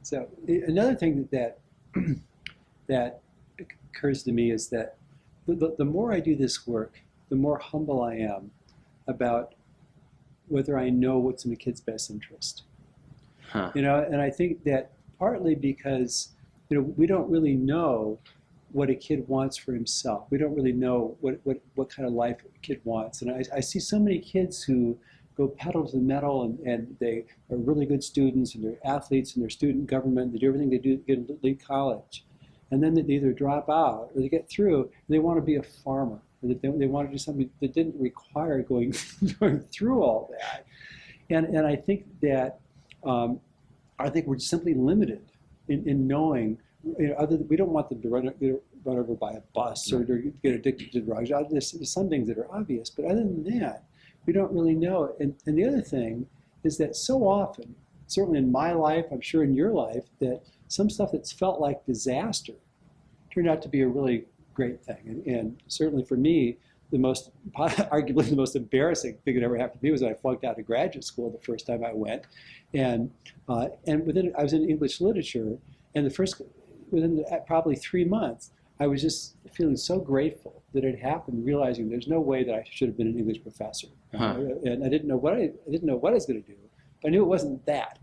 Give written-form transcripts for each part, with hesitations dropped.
So another thing that occurs to me is that the more I do this work, the more humble I am about whether I know what's in the kid's best interest. Huh. And I think that partly because we don't really know what a kid wants for himself. We don't really know what kind of life a kid wants. And I see so many kids who go pedal to the metal, and they are really good students, and they're athletes, and they're student government, they do everything they do to get into elite college. And then they either drop out or they get through, and they want to be a farmer. They want to do something that didn't require going through all that. And I think that we're simply limited in knowing. We don't want them to run over by a bus or to get addicted to drugs. There's some things that are obvious, but other than that, we don't really know. And the other thing is that so often, certainly in my life, I'm sure in your life, that some stuff that's felt like disaster turned out to be a really great thing. And certainly for me, arguably the most embarrassing thing that ever happened to me was when I flunked out of graduate school the first time I went. And I was in English literature, and within probably 3 months, I was just feeling so grateful that it happened, realizing there's no way that I should have been an English professor. And I didn't know what I was going to do, but I knew it wasn't that.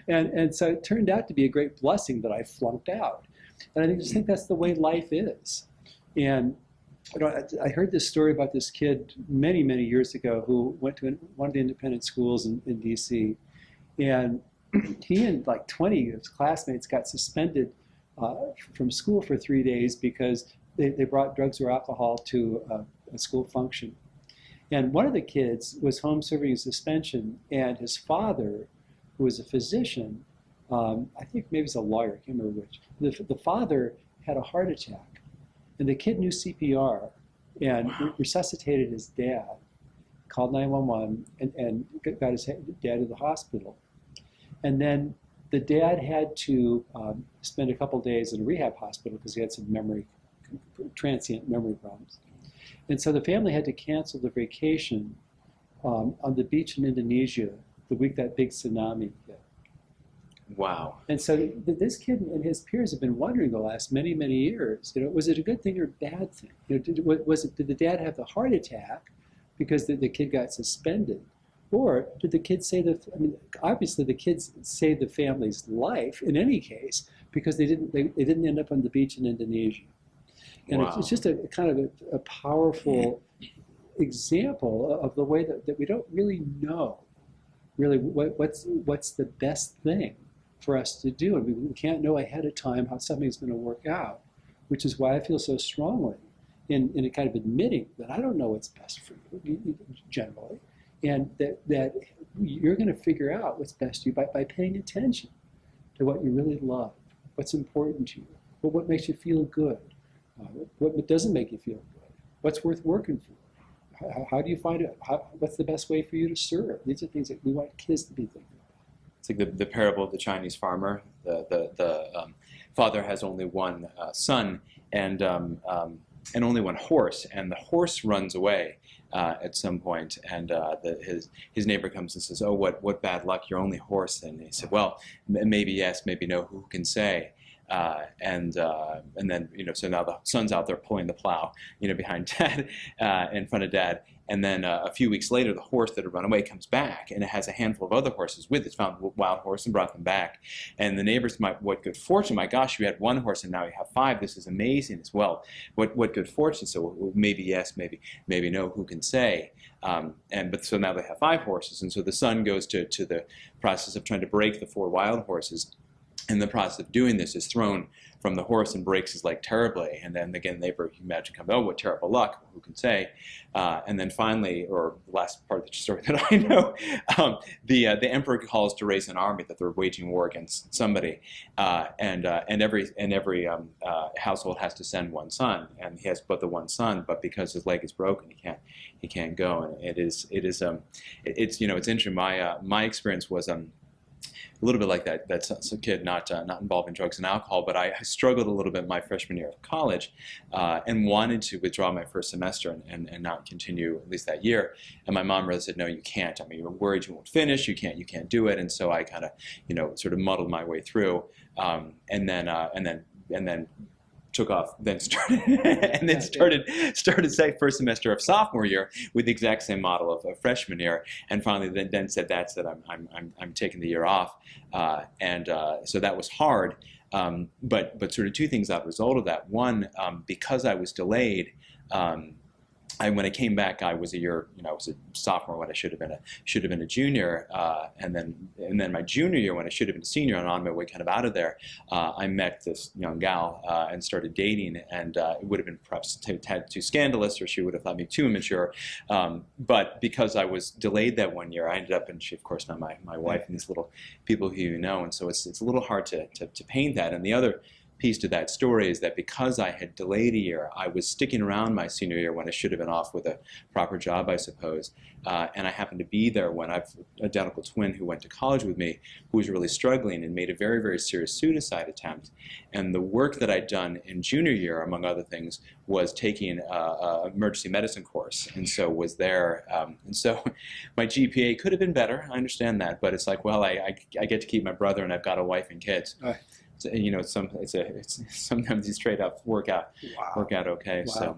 And so it turned out to be a great blessing that I flunked out. And I just think that's the way life is. And I heard this story about this kid many, many years ago who went to one of the independent schools in D.C. And he and like 20 of his classmates got suspended from school for 3 days because they brought drugs or alcohol to a school function. And one of the kids was home serving a suspension, and his father, who was a physician, I think maybe he's a lawyer, I can't remember which, the father had a heart attack, and the kid knew CPR and resuscitated his dad, called 911, and got his dad to the hospital. And then the dad had to spend a couple days in a rehab hospital because he had some transient memory problems. And so the family had to cancel the vacation on the beach in Indonesia the week that big tsunami hit. Wow. And so this kid and his peers have been wondering the last many, many years, was it a good thing or a bad thing? Did the dad have the heart attack because the kid got suspended? Or did the kids obviously the kids saved the family's life in any case because they didn't end up on the beach in Indonesia. And wow. it's just a kind of a powerful example of the way that we don't really know what's the best thing for us to do. And we can't know ahead of time how something's going to work out, which is why I feel so strongly in a kind of admitting that I don't know what's best for you generally. And that you're going to figure out what's best for you by paying attention to what you really love, what's important to you, what makes you feel good, what doesn't make you feel good, what's worth working for. How do you find it? What's the best way for you to serve? These are things that we want kids to be thinking about. It's like the parable of the Chinese farmer. The father has only one son and only one horse, and the horse runs away at some point, and his neighbor comes and says, "Oh, what bad luck! Your only horse." And he said, "Well, maybe yes, maybe no. Who can say?" And then so now the son's out there pulling the plow, behind dad, in front of dad. And then a few weeks later, the horse that had run away comes back, and it has a handful of other horses with it. Found a wild horse and brought them back. And the neighbors, what good fortune! My gosh, you had one horse and now you have 5. This is amazing as well. What good fortune! So maybe yes, maybe no. Who can say? So now they have 5 horses, and so the son goes to the process of trying to break the 4 wild horses. In the process of doing this, is thrown from the horse and breaks his leg terribly. And then again, the neighbor, you imagine, comes, "Oh, what terrible luck! Who can say?" And then finally, or the last part of the story that I know, the emperor calls to raise an army that they're waging war against somebody, and every household has to send one son, and he has but the one son, but because his leg is broken, he can't go. And it's interesting. My experience was a little bit like that. That's a kid not involved in drugs and alcohol, but I struggled a little bit my freshman year of college, and wanted to withdraw my first semester and not continue at least that year. And my mom really said, "No, you can't. I mean, you're worried you won't finish. You can't do it." And so I kind of, sort of muddled my way through, and then took off, then started, and then started say first semester of sophomore year with the exact same model of freshman year, and finally then said that's that I'm taking the year off, so that was hard, but sort of two things out of the result of that. One, because I was delayed. When I came back, I was I was a sophomore when I should have been a junior, and then my junior year when I should have been a senior, and on my way kind of out of there, I met this young gal and started dating, and it would have been perhaps too scandalous, or she would have thought me too immature, but because I was delayed that 1 year, I ended up, and she of course now my wife, and these little people who and so it's a little hard to paint that. And the other piece to that story is that because I had delayed a year, I was sticking around my senior year when I should have been off with a proper job, I suppose. And I happened to be there when I've an identical twin who went to college with me, who was really struggling and made a very, very serious suicide attempt. And the work that I'd done in junior year, among other things, was taking an emergency medicine course, and so was there. And so my GPA could have been better. I understand that, but it's like, well, I get to keep my brother, and I've got a wife and kids. Right. So, it's sometimes these trade-offs work out okay. Wow. So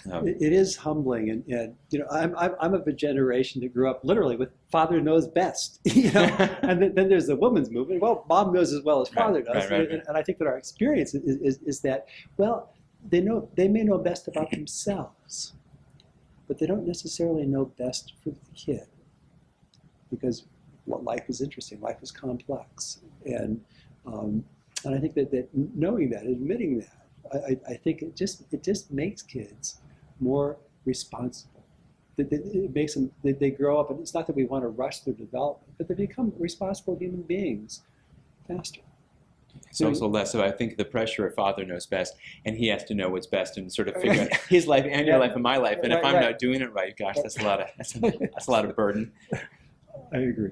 It is humbling, and I'm of a generation that grew up literally with father knows best, and then there's the women's movement. Well, mom knows as well as father does, right. And I think that our experience is that, well, they may know best about themselves, but they don't necessarily know best for the kid, because life is interesting, life is complex, and I think that knowing that, admitting that, I think it just makes kids more responsible. It makes them, they grow up, and it's not that we want to rush their development, but they become responsible human beings faster. It's also less of, I think, the pressure of father knows best, and he has to know what's best and sort of figure out his life and your life and my life. And if I'm not doing it right, gosh, that's a lot of burden. I agree.